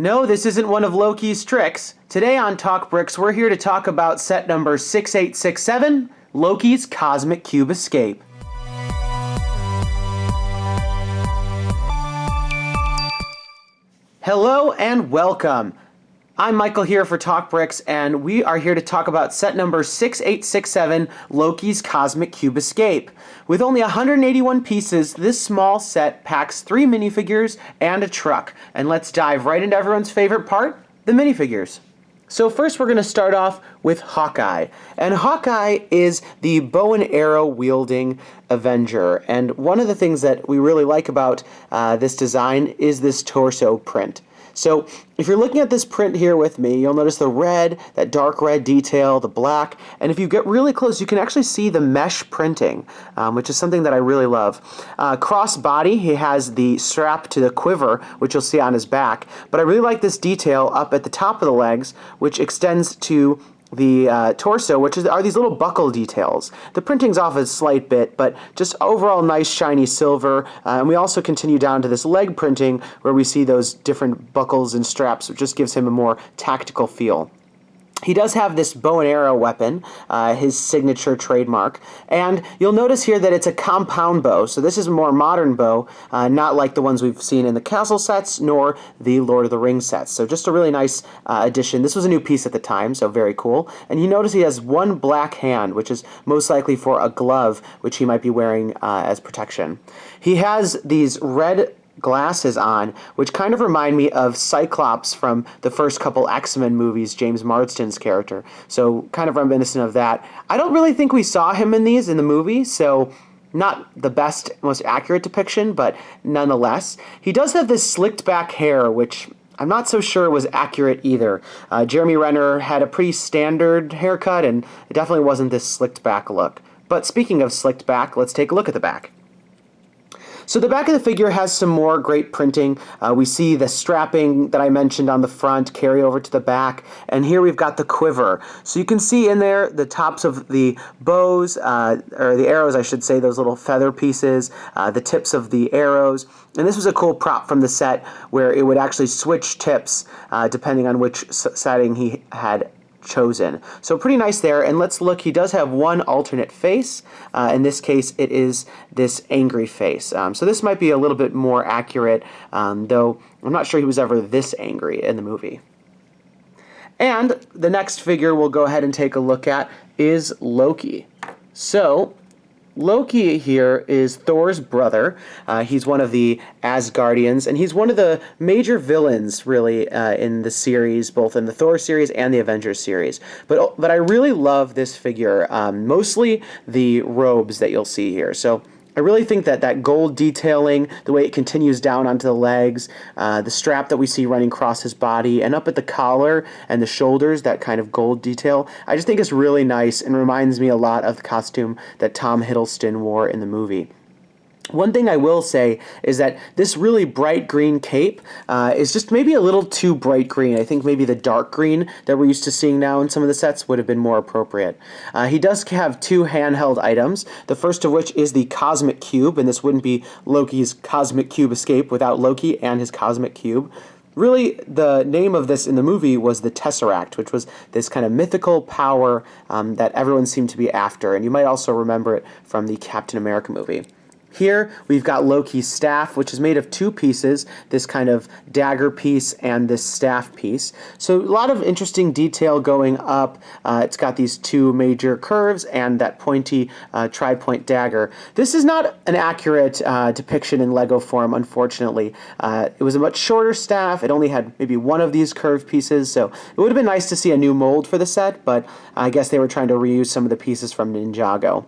No, this isn't one of Loki's tricks. Today on TalkBricks, we're here to talk about set number 6867, Loki's Cosmic Cube Escape. Hello and welcome. I'm Michael here for TalkBricks, and we are here to talk about set number 6867, Loki's Cosmic Cube Escape. With only 181 pieces, this small set packs 3 minifigures and a truck. And let's dive right into everyone's favorite part, the minifigures. So first we're going to start off with Hawkeye. And Hawkeye is the bow and arrow wielding Avenger. And one of the things that we really like about this design is this torso print. So if you're looking at this print here with me, you'll notice the red, that dark red detail, the black, and if you get really close, you can actually see the mesh printing, which is something that I really love. Cross body, he has the strap to the quiver, which you'll see on his back, but I really like this detail up at the top of the legs, which extends to the torso, which are these little buckle details. The printing's off a slight bit, but just overall nice shiny silver. And we also continue down to this leg printing where we see those different buckles and straps, which just gives him a more tactical feel. He does have this bow and arrow weapon, his signature trademark, and you'll notice here that it's a compound bow, so this is a more modern bow, not like the ones we've seen in the Castle sets, nor the Lord of the Rings sets. So just a really nice addition. This was a new piece at the time, so very cool. And you notice he has one black hand, which is most likely for a glove, which he might be wearing as protection. He has these red glasses on, which kind of remind me of Cyclops from the first couple X-Men movies, James Marsden's character. So kind of reminiscent of that. I don't really think we saw him in these in the movie, so not the best, most accurate depiction, but nonetheless. He does have this slicked back hair, which I'm not so sure was accurate either. Jeremy Renner had a pretty standard haircut, and it definitely wasn't this slicked back look. But speaking of slicked back, let's take a look at the back. So the back of the figure has some more great printing. We see the strapping that I mentioned on the front carry over to the back, and here we've got the quiver. So you can see in there the tops of the bows, or the arrows I should say, those little feather pieces, the tips of the arrows. And this was a cool prop from the set where it would actually switch tips depending on which setting he had chosen. So pretty nice there, and let's look. He does have one alternate face. In this case, it is this angry face. So this might be a little bit more accurate, though I'm not sure he was ever this angry in the movie. And the next figure we'll go ahead and take a look at is Loki. So Loki here is Thor's brother. He's one of the Asgardians, and he's one of the major villains, really, in the series, both in the Thor series and the Avengers series. But I really love this figure, mostly the robes that you'll see here. So I really think that that gold detailing, the way it continues down onto the legs, the strap that we see running across his body, and up at the collar and the shoulders, that kind of gold detail, I just think it's really nice and reminds me a lot of the costume that Tom Hiddleston wore in the movie. One thing I will say is that this really bright green cape is just maybe a little too bright green. I think maybe the dark green that we're used to seeing now in some of the sets would have been more appropriate. He does have 2 handheld items, the first of which is the Cosmic Cube, and this wouldn't be Loki's Cosmic Cube Escape without Loki and his Cosmic Cube. Really, the name of this in the movie was the Tesseract, which was this kind of mythical power that everyone seemed to be after, and you might also remember it from the Captain America movie. Here we've got Loki's staff, which is made of 2 pieces, this kind of dagger piece and this staff piece. So a lot of interesting detail going up. It's got these 2 major curves and that pointy tri-point dagger. This is not an accurate depiction in Lego form, unfortunately. It was a much shorter staff. It only had maybe 1 of these curved pieces, so it would have been nice to see a new mold for the set, but I guess they were trying to reuse some of the pieces from Ninjago.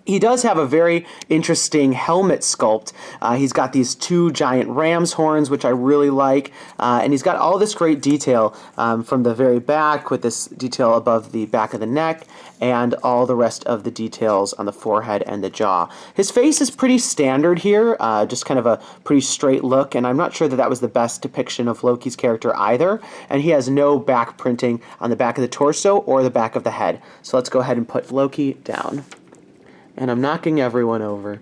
He does have a very interesting helmet sculpt. He's got these 2 giant ram's horns, which I really like, and he's got all this great detail from the very back with this detail above the back of the neck and all the rest of the details on the forehead and the jaw. His face is pretty standard here, just kind of a pretty straight look, and I'm not sure that that was the best depiction of Loki's character either, and he has no back printing on the back of the torso or the back of the head. So let's go ahead and put Loki down. And I'm knocking everyone over.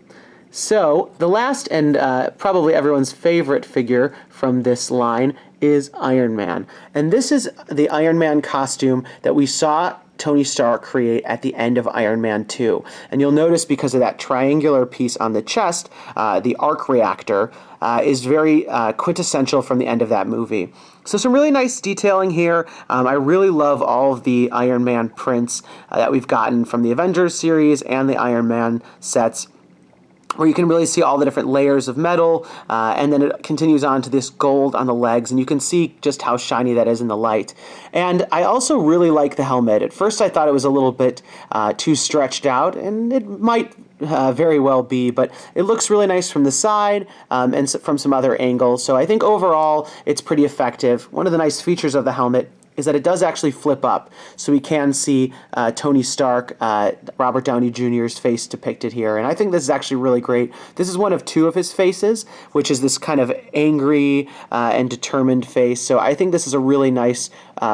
So the last and probably everyone's favorite figure from this line is Iron Man. And this is the Iron Man costume that we saw Tony Stark create at the end of Iron Man 2. And you'll notice because of that triangular piece on the chest, the arc reactor is very quintessential from the end of that movie. So some really nice detailing here. I really love all of the Iron Man prints that we've gotten from the Avengers series and the Iron Man sets, where you can really see all the different layers of metal, and then it continues on to this gold on the legs, and you can see just how shiny that is in the light. And I also really like the helmet. At first I thought it was a little bit too stretched out, and it might very well be, but it looks really nice from the side and from some other angles. So I think overall it's pretty effective. One of the nice features of the helmet is that it does actually flip up, so we can see Tony Stark, Robert Downey Jr.'s face depicted here, and I think this is actually really great. This is one of two of his faces, which is this kind of angry and determined face, so I think this is a really nice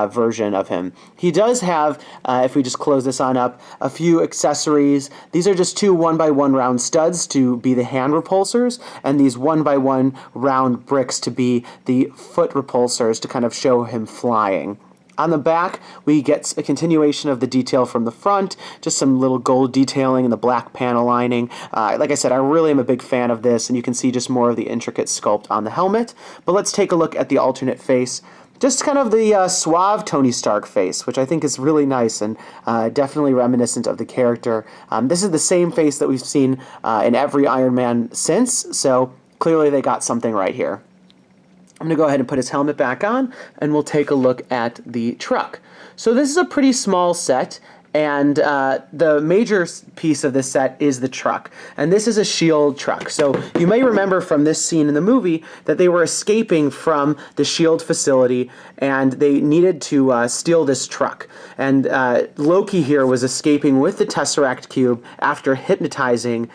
version of him. He does have, if we just close this on up, a few accessories. These are just two 1x1 round studs to be the hand repulsors, and these 1x1 round bricks to be the foot repulsors to kind of show him flying. On the back, we get a continuation of the detail from the front, just some little gold detailing in the black panel lining. Like I said, I really am a big fan of this, and you can see just more of the intricate sculpt on the helmet. But let's take a look at the alternate face. Just kind of the suave Tony Stark face, which I think is really nice and definitely reminiscent of the character. This is the same face that we've seen in every Iron Man since, so clearly they got something right here. I'm going to go ahead and put his helmet back on, and we'll take a look at the truck. So this is a pretty small set, and the major piece of this set is the truck. And this is a S.H.I.E.L.D. truck. So you may remember from this scene in the movie that they were escaping from the S.H.I.E.L.D. facility, and they needed to steal this truck. And Loki here was escaping with the Tesseract Cube after hypnotizing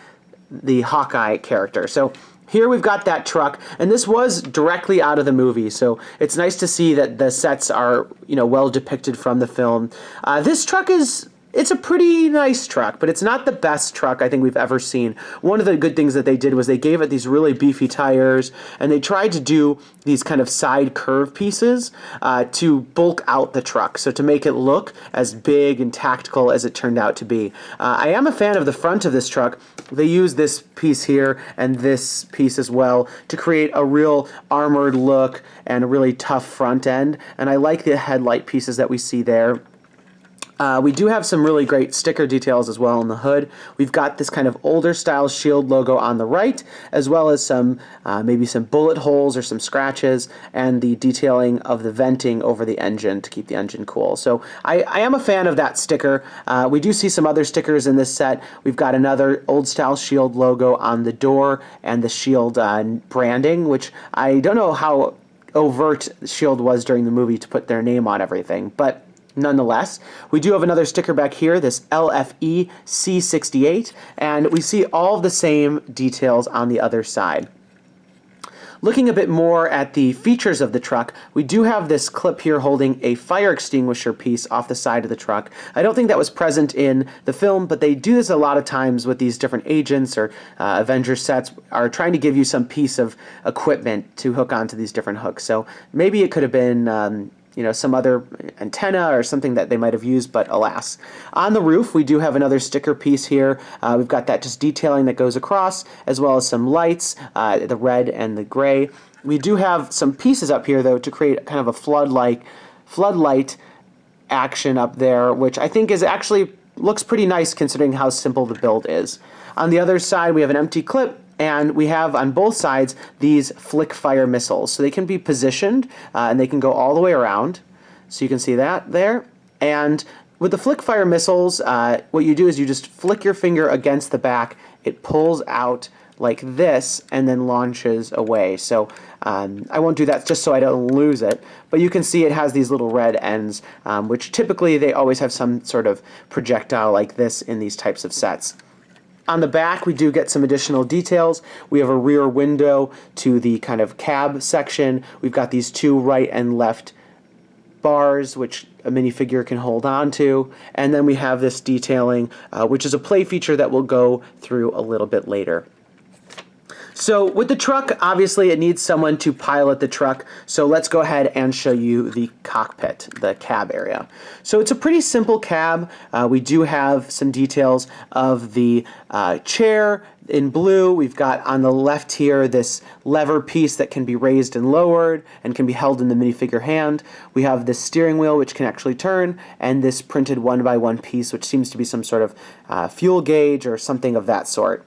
the Hawkeye character. So here we've got that truck, and this was directly out of the movie, so it's nice to see that the sets are, well depicted from the film. This truck it's a pretty nice truck, but it's not the best truck I think we've ever seen. One of the good things that they did was they gave it these really beefy tires, and they tried to do these kind of side curve pieces to bulk out the truck, so to make it look as big and tactical as it turned out to be. I am a fan of the front of this truck. They use this piece here and this piece as well to create a real armored look and a really tough front end, and I like the headlight pieces that we see there. We do have some really great sticker details as well on the hood. We've got this kind of older style S.H.I.E.L.D. logo on the right, as well as some maybe some bullet holes or some scratches, and the detailing of the venting over the engine to keep the engine cool. So I am a fan of that sticker. We do see some other stickers in this set. We've got another old style S.H.I.E.L.D. logo on the door and the S.H.I.E.L.D. Branding, which I don't know how overt S.H.I.E.L.D. was during the movie to put their name on everything, but nonetheless, we do have another sticker back here, this LFE C68, and we see all of the same details on the other side. Looking a bit more at the features of the truck, we do have this clip here holding a fire extinguisher piece off the side of the truck. I don't think that was present in the film, but they do this a lot of times with these different agents or Avengers sets, are trying to give you some piece of equipment to hook onto these different hooks. So maybe it could have been some other antenna or something that they might have used, but alas. On the roof, we do have another sticker piece here. We've got that just detailing that goes across, as well as some lights, the red and the gray. We do have some pieces up here, though, to create kind of a floodlight action up there, which I think is actually looks pretty nice considering how simple the build is. On the other side, we have an empty clip, and we have on both sides these flick fire missiles. So they can be positioned and they can go all the way around. So you can see that there. And with the flick fire missiles, what you do is you just flick your finger against the back. It pulls out like this and then launches away. So I won't do that just so I don't lose it. But you can see it has these little red ends, which typically they always have some sort of projectile like this in these types of sets. On the back, we do get some additional details. We have a rear window to the kind of cab section. We've got these two right and left bars, which a minifigure can hold on to. And then we have this detailing, which is a play feature that we'll go through a little bit later. So with the truck, obviously it needs someone to pilot the truck. So let's go ahead and show you the cockpit, the cab area. So it's a pretty simple cab. We do have some details of the chair in blue. We've got on the left here this lever piece that can be raised and lowered and can be held in the minifigure hand. We have this steering wheel which can actually turn, and this printed 1x1 piece which seems to be some sort of fuel gauge or something of that sort.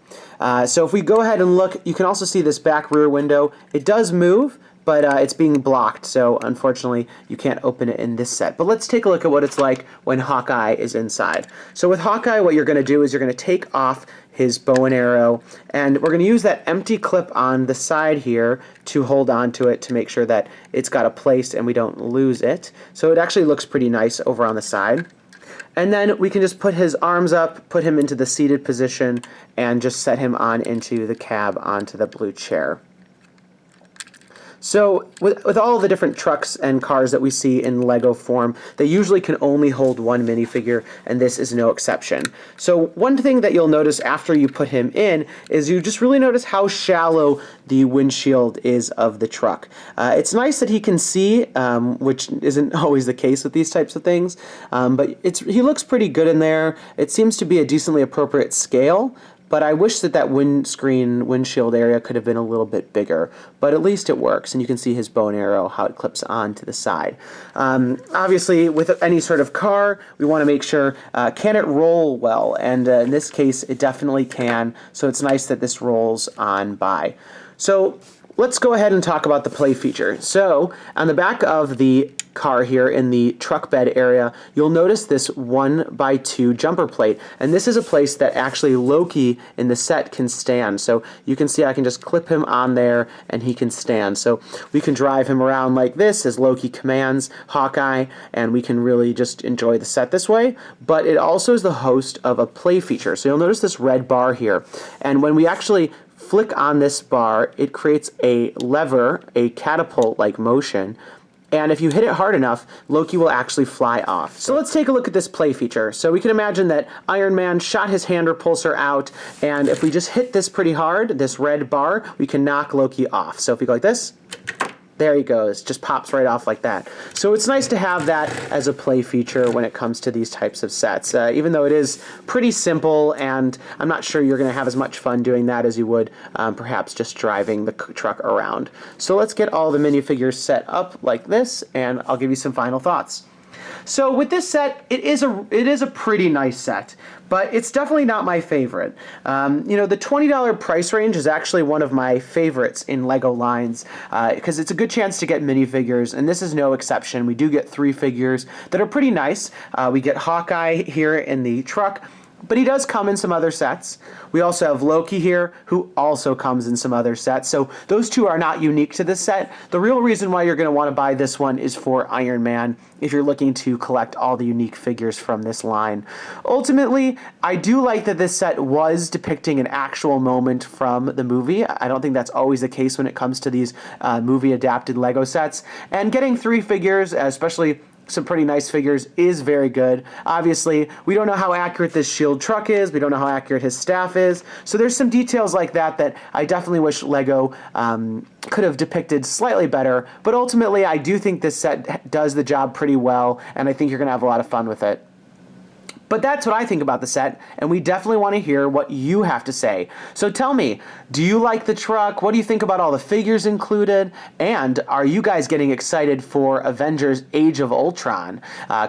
So if we go ahead and look, you can also see this back rear window. It does move, but it's being blocked, so unfortunately you can't open it in this set. But let's take a look at what it's like when Hawkeye is inside. So with Hawkeye, what you're going to do is you're going to take off his bow and arrow, and we're going to use that empty clip on the side here to hold on to it to make sure that it's got a place and we don't lose it. So it actually looks pretty nice over on the side. And then we can just put his arms up, put him into the seated position, and just set him on into the cab onto the blue chair. So with all the different trucks and cars that we see in Lego form, they usually can only hold one minifigure, and this is no exception. So one thing that you'll notice after you put him in is you just really notice how shallow the windshield is of the truck. It's nice that he can see, which isn't always the case with these types of things, but he looks pretty good in there. It seems to be a decently appropriate scale. But I wish that windshield area could have been a little bit bigger. But at least it works, and you can see his bow and arrow, how it clips on to the side. Obviously, with any sort of car, we want to make sure, can it roll well? And in this case, it definitely can. So it's nice that this rolls on by. So let's go ahead and talk about the play feature. So on the back of the car here in the truck bed area, you'll notice this 1x2 jumper plate, and this is a place that actually Loki in the set can stand. So you can see I can just clip him on there and he can stand. So we can drive him around like this as Loki commands Hawkeye, and we can really just enjoy the set this way. But it also is the host of a play feature. So you'll notice this red bar here, and when we actually flick on this bar, it creates a lever, a catapult-like motion, and if you hit it hard enough, Loki will actually fly off. So let's take a look at this play feature. So we can imagine that Iron Man shot his hand repulsor out, and if we just hit this pretty hard, this red bar, we can knock Loki off. So if we go like this, there he goes, just pops right off like that. So it's nice to have that as a play feature when it comes to these types of sets, even though it is pretty simple, and I'm not sure you're going to have as much fun doing that as you would perhaps just driving the truck around. So let's get all the minifigures set up like this, and I'll give you some final thoughts. So with this set, it is a pretty nice set, but it's definitely not my favorite. You know, the $20 price range is actually one of my favorites in Lego lines because it's a good chance to get minifigures, and this is no exception. We do get 3 figures that are pretty nice. We get Hawkeye here in the truck, but he does come in some other sets. We also have Loki here, who also comes in some other sets. So those two are not unique to this set. The real reason why you're going to want to buy this one is for Iron Man, if you're looking to collect all the unique figures from this line. Ultimately, I do like that this set was depicting an actual moment from the movie. I don't think that's always the case when it comes to these movie-adapted Lego sets. And getting 3 figures, especially some pretty nice figures, is very good. Obviously, we don't know how accurate this shield truck is. We don't know how accurate his staff is. So there's some details like that that I definitely wish Lego could have depicted slightly better. But ultimately, I do think this set does the job pretty well, and I think you're going to have a lot of fun with it. But that's what I think about the set, and we definitely want to hear what you have to say. So tell me, do you like the truck? What do you think about all the figures included? And are you guys getting excited for Avengers Age of Ultron?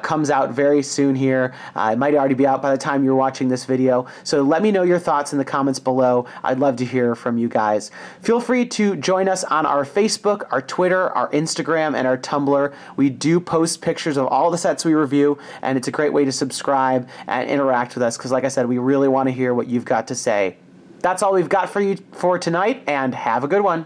Comes out very soon here. It might already be out by the time you're watching this video. So let me know your thoughts in the comments below. I'd love to hear from you guys. Feel free to join us on our Facebook, our Twitter, our Instagram, and our Tumblr. We do post pictures of all the sets we review, and it's a great way to subscribe and interact with us because, like I said, we really want to hear what you've got to say. That's all we've got for you for tonight, and have a good one.